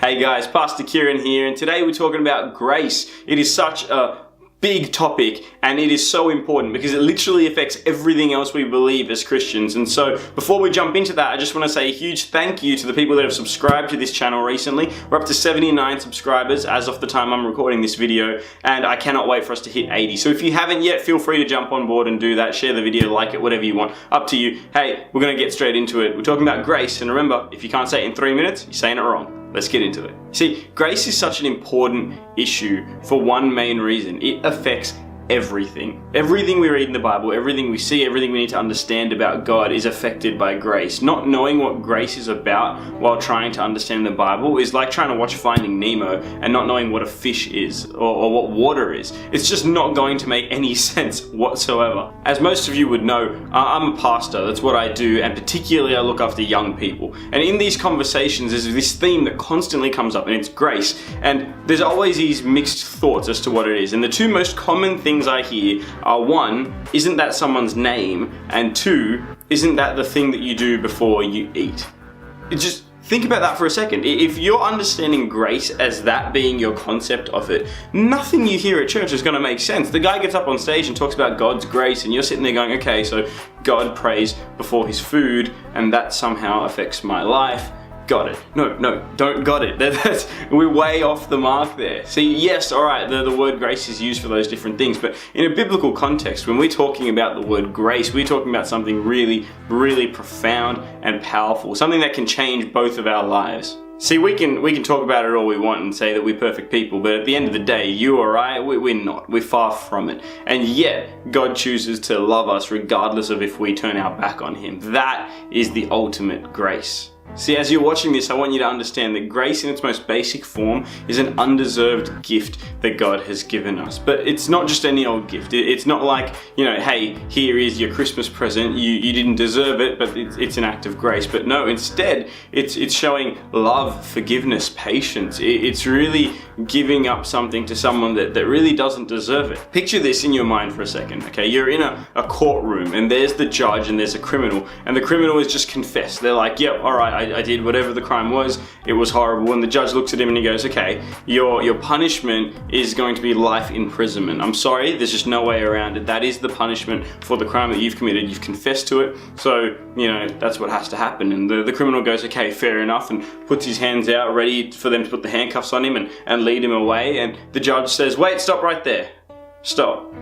Hey guys, Pastor Kiran here, and today we're talking about grace. It is such a big topic, and it is so important because it literally affects everything else we believe as Christians. And so before we jump into that, I just want to say a huge thank you to the people that have subscribed to this channel recently. We're up to 79 subscribers as of the time I'm recording this video, and I cannot wait for us to hit 80. So if you haven't yet, feel free to jump on board and do that. Share the video, like it, whatever you want. Up to you. Hey, we're going to get straight into it. We're talking about grace, and remember, if you can't say it in 3 minutes, you're saying it wrong. Let's get into it. See, grace is such an important issue for one main reason. It affects everything. Everything we read in the Bible, everything we see, everything we need to understand about God is affected by grace. Not knowing what grace is about while trying to understand the Bible is like trying to watch Finding Nemo and not knowing what a fish is or what water is. It's just not going to make any sense whatsoever. As most of you would know, I'm a pastor. That's what I do, and particularly I look after young people. And in these conversations, there's this theme that constantly comes up, and it's grace. And there's always these mixed thoughts as to what it is. And the two most common things I hear are, one, isn't that someone's name? And two, isn't that the thing that you do before you eat? Just think about that for a second. If you're understanding grace as that being your concept of it, nothing you hear at church is going to make sense. The guy gets up on stage and talks about God's grace, and you're sitting there going, okay, so God prays before his food, and that somehow affects my life. Got it. No, don't got it. We're way off the mark there. See, yes, alright, the word grace is used for those different things, but in a biblical context, when we're talking about the word grace, we're talking about something really, really profound and powerful, something that can change both of our lives. See, we can talk about it all we want and say that we're perfect people, but at the end of the day, you or I, we're not. We're far from it. And yet, God chooses to love us regardless of if we turn our back on Him. That is the ultimate grace. See, as you're watching this, I want you to understand that grace in its most basic form is an undeserved gift that God has given us. But it's not just any old gift. It's not like, hey, here is your Christmas present. You didn't deserve it, but it's an act of grace. But no, instead, it's showing love, forgiveness, patience. It's really giving up something to someone that really doesn't deserve it. Picture this in your mind for a second, okay? You're in a courtroom, and there's the judge and there's a criminal, and the criminal has just confessed. They're like, yep, all right, I did whatever the crime was. It was horrible. And the judge looks at him and he goes, okay, your punishment is going to be life imprisonment. I'm sorry, there's just no way around it. That is the punishment for the crime that you've committed. You've confessed to it, so, that's what has to happen. And the criminal goes, okay, fair enough, and puts his hands out, ready for them to put the handcuffs on him and lead him away. And the judge says, wait, stop right there. Stop.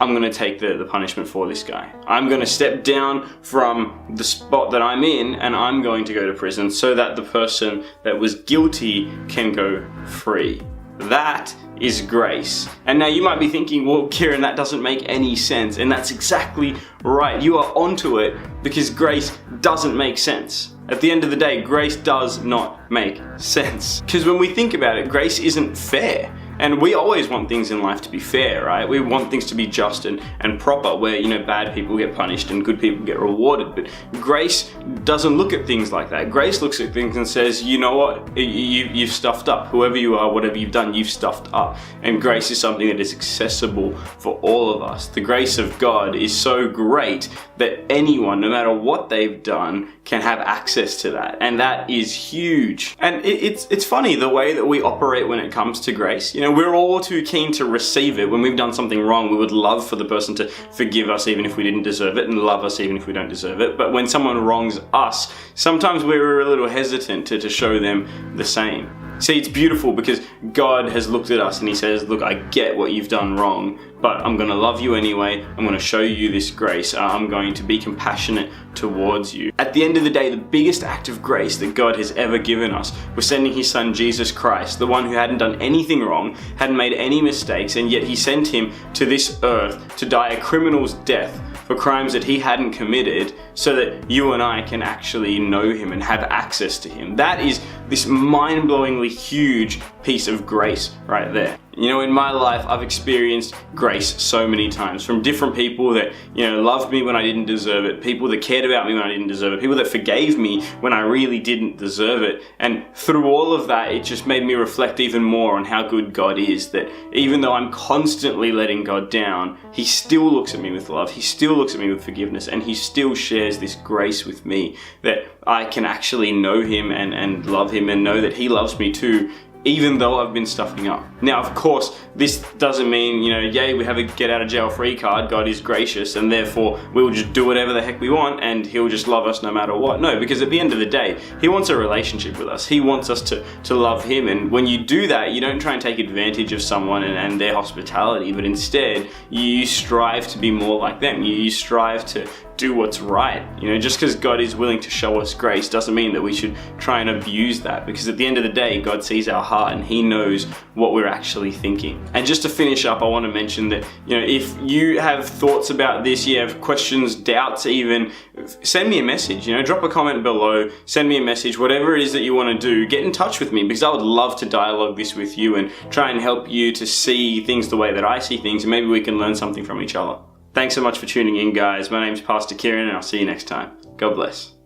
I'm going to take the punishment for this guy. I'm going to step down from the spot that I'm in, and I'm going to go to prison so that the person that was guilty can go free. That is grace. And now you might be thinking, well, Kiran, that doesn't make any sense. And that's exactly right. You are onto it, because grace doesn't make sense. At the end of the day, grace does not make sense. Because when we think about it, grace isn't fair. And we always want things in life to be fair, right? We want things to be just and proper, where, bad people get punished and good people get rewarded. But grace doesn't look at things like that. Grace looks at things and says, you know what? You've stuffed up. Whoever you are, whatever you've done, you've stuffed up. And grace is something that is accessible for all of us. The grace of God is so great that anyone, no matter what they've done, can have access to that. And that is huge. And it's funny the way that we operate when it comes to grace. We're all too keen to receive it. When we've done something wrong, we would love for the person to forgive us even if we didn't deserve it, and love us even if we don't deserve it. But when someone wrongs us, sometimes we're a little hesitant to show them the same. See, it's beautiful because God has looked at us and He says, look, I get what you've done wrong, but I'm going to love you anyway. I'm going to show you this grace. I'm going to be compassionate towards you. At the end of the day, the biggest act of grace that God has ever given us was sending His Son, Jesus Christ, the one who hadn't done anything wrong, hadn't made any mistakes, and yet He sent Him to this earth to die a criminal's death for crimes that He hadn't committed, so that you and I can actually know Him and have access to Him. That is this mind-blowingly huge piece of grace right there. You know, in my life, I've experienced grace so many times from different people that, you know, loved me when I didn't deserve it, people that cared about me when I didn't deserve it, people that forgave me when I really didn't deserve it. And through all of that, it just made me reflect even more on how good God is, that even though I'm constantly letting God down, He still looks at me with love, He still looks at me with forgiveness, and He still shares this grace with me, that I can actually know Him and love Him and know that He loves me too, even though I've been stuffing up. Now, of course, this doesn't mean, you know, yay, we have a get out of jail free card. God is gracious and therefore we'll just do whatever the heck we want and He'll just love us no matter what. No, because at the end of the day, He wants a relationship with us. He wants us to love Him. And when you do that, you don't try and take advantage of someone and their hospitality, but instead you strive to be more like them. You strive to do what's right. You know, just because God is willing to show us grace doesn't mean that we should try and abuse that, because at the end of the day, God sees our heart and He knows what we're actually thinking. And just to finish up, I want to mention that, you know, if you have thoughts about this, you have questions, doubts even, send me a message, you know, drop a comment below, send me a message, whatever it is that you want to do, get in touch with me, because I would love to dialogue this with you and try and help you to see things the way that I see things, and maybe we can learn something from each other. Thanks so much for tuning in, guys. My name's Pastor Kiran, and I'll see you next time. God bless.